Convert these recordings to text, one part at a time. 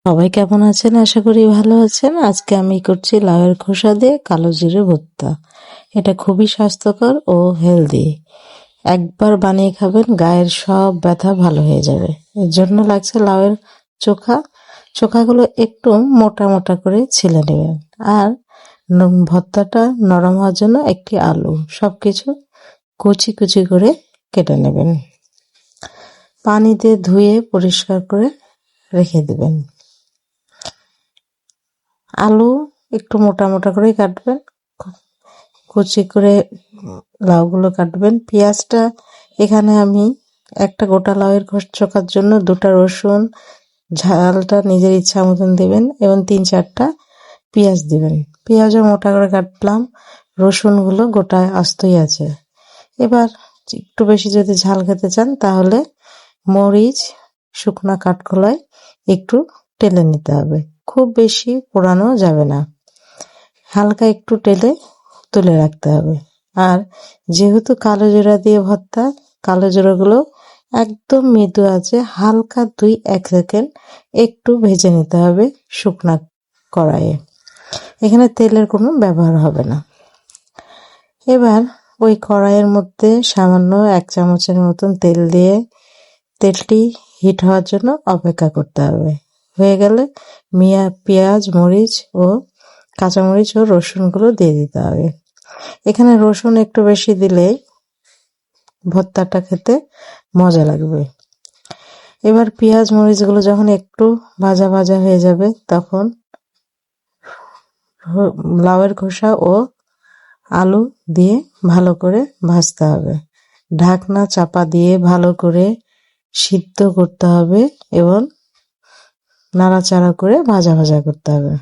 সবাই কেমন আছেন? আশা করি ভালো আছেন। আজকে আমি করছি লাউয়ের খোসা দিয়ে কালো জিরে ভর্তা। এটা খুবই স্বাস্থ্যকর ও হেলদি। একবার বানিয়ে খাবেন, গায়ের সব ব্যথা ভালো হয়ে যাবে। এর জন্য লাগছে লাউয়ের চোখা। চোখাগুলো একটু মোটা মোটা করে ছিলে নেবেন। আর ভর্তাটা নরম হওয়ার জন্য একটি আলু, সবকিছু কুচি কুচি করে কেটে নেবেন। পানি দিয়ে ধুয়ে পরিষ্কার করে রেখে দেবেন। আলু একটু মোটা মোটা করে কাটবেন, কুচি করে লাউগুলো কাটবেন। পেঁয়াজটা এখানে আমি একটা গোটা লাউয়ের চোখার জন্য 2টা রসুন, ঝালটা নিজের ইচ্ছা মতন দেবেন এবং 3-4টা পেঁয়াজ দিবেন। পেঁয়াজও মোটা করে কাটলাম, রসুনগুলো গোটায় আস্তই আছে। এবার একটু বেশি যদি ঝাল খেতে চান তাহলে মরিচ শুকনা কাঠখোলায় একটু টেলে নিতে হবে। খুব বেশি পোড়ানো যাবে না, হালকা একটু টেলে তুলে রাখতে হবে। আর যেহেতু কালো জিরা দিয়ে ভর্তা, কালো জিরাগুলো একদম মৃদু আছে হালকা 2-1 সেকেন্ড একটু ভেজে নিতে হবে শুকনা কড়াইয়ে। এখানে তেলের কোনো ব্যবহার হবে না। এবার ওই কড়াইয়ের মধ্যে সামান্য 1 চামচের মতন তেল দিয়ে তেলটি হিট হওয়ার জন্য অপেক্ষা করতে হবে। হয়ে গেলে পেঁয়াজ, মরিচ ও কাঁচামরিচ ও রসুনগুলো দিয়ে দিতে হবে। এখানে রসুন একটু বেশি দিলে ভর্তাটা খেতে মজা লাগবে। এবার পেঁয়াজ মরিচগুলো যখন একটু ভাজা ভাজা হয়ে যাবে তখন লাউয়ের খোসা ও আলু দিয়ে ভালো করে ভাজতে হবে। ঢাকনা চাপা দিয়ে ভালো করে সিদ্ধ করতে হবে এবং নাড়াচাড়া করে ভাজা ভাজা করতে হবে।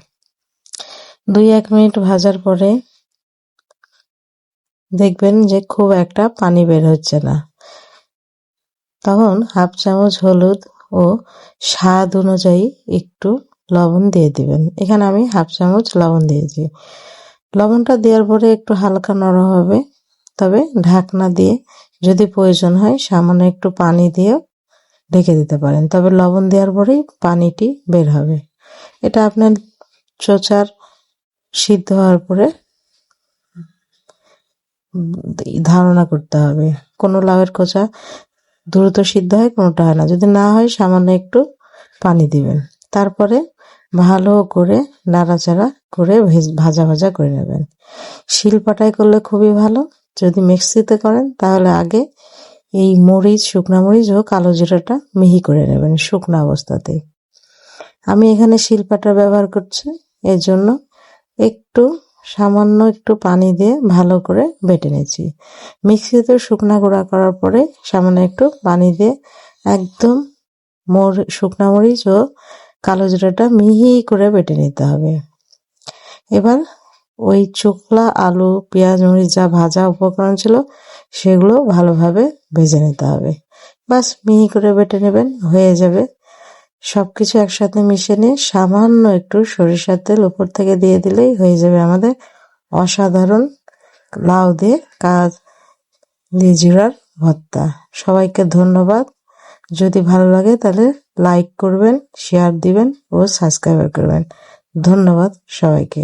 2-1 মিনিট ভাজার পরে দেখবেন যে খুব একটা পানি বের হচ্ছে না। তখন 1/2 চামচ হলুদ ও স্বাদ অনুযায়ী একটু লবণ দিয়ে দিবেন। এখানে আমি 1/2 চামচ লবণ দিয়েছি। লবণটা দেওয়ার পরে একটু হালকা নরম হবে, তবে ঢাকনা দিয়ে যদি প্রয়োজন হয় সামান্য একটু পানি দিয়ে ঢেকে দিতে পারেন, তবে লবণ দেওয়ার পরেই পানিটি বের হবে। এটা আপনার চোচার সিদ্ধ হওয়ার পরে ধারণা করতে হবে। কোনো লাউয়ের খোসা দ্রুত সিদ্ধ হয়, কোনোটা হয় না। যদি না হয় সামান্য একটু পানি দিবেন। তারপরে ভালো করে নাড়াচাড়া করে ভাজা ভাজা করে নেবেন। শিলপাটায় করলে খুবই ভালো। যদি মিক্সিতে করেন তাহলে আগে এই শুকনা মরিচ ও কালো জিরাটা মিহি করে নেবেন শুকনো অবস্থাতেই। আমি এখানে শিলপাটা ব্যবহার করছি, এর জন্য সামান্য একটু পানি দিয়ে ভালো করে বেটে নিয়েছি। মিক্সিতে শুকনা গুঁড়া করার পরে সামান্য একটু পানি দিয়ে একদম শুকনা মরিচ ও কালো জিরাটা মিহি করে বেটে নিতে হবে। এবার ওই চোখলা আলু, পেঁয়াজ, মরিচ যা ভাজা উপকরণ ছিল সেগুলো ভালোভাবে ভেজে নিতে হবে। বাস মিহি করে বেটে নেবেন, হয়ে যাবে। সবকিছু একসাথে মিশিয়ে নিয়ে সামান্য একটু সরিষার তেল উপর থেকে দিয়ে দিলেই হয়ে যাবে আমাদের অসাধারণ লাউ দিয়ে জিরার ভর্তা। সবাইকে ধন্যবাদ। যদি ভালো লাগে তাহলে লাইক করবেন, শেয়ার দিবেন ও সাবস্ক্রাইব করবেন। ধন্যবাদ সবাইকে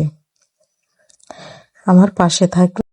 আমার পাশে থাকবেন।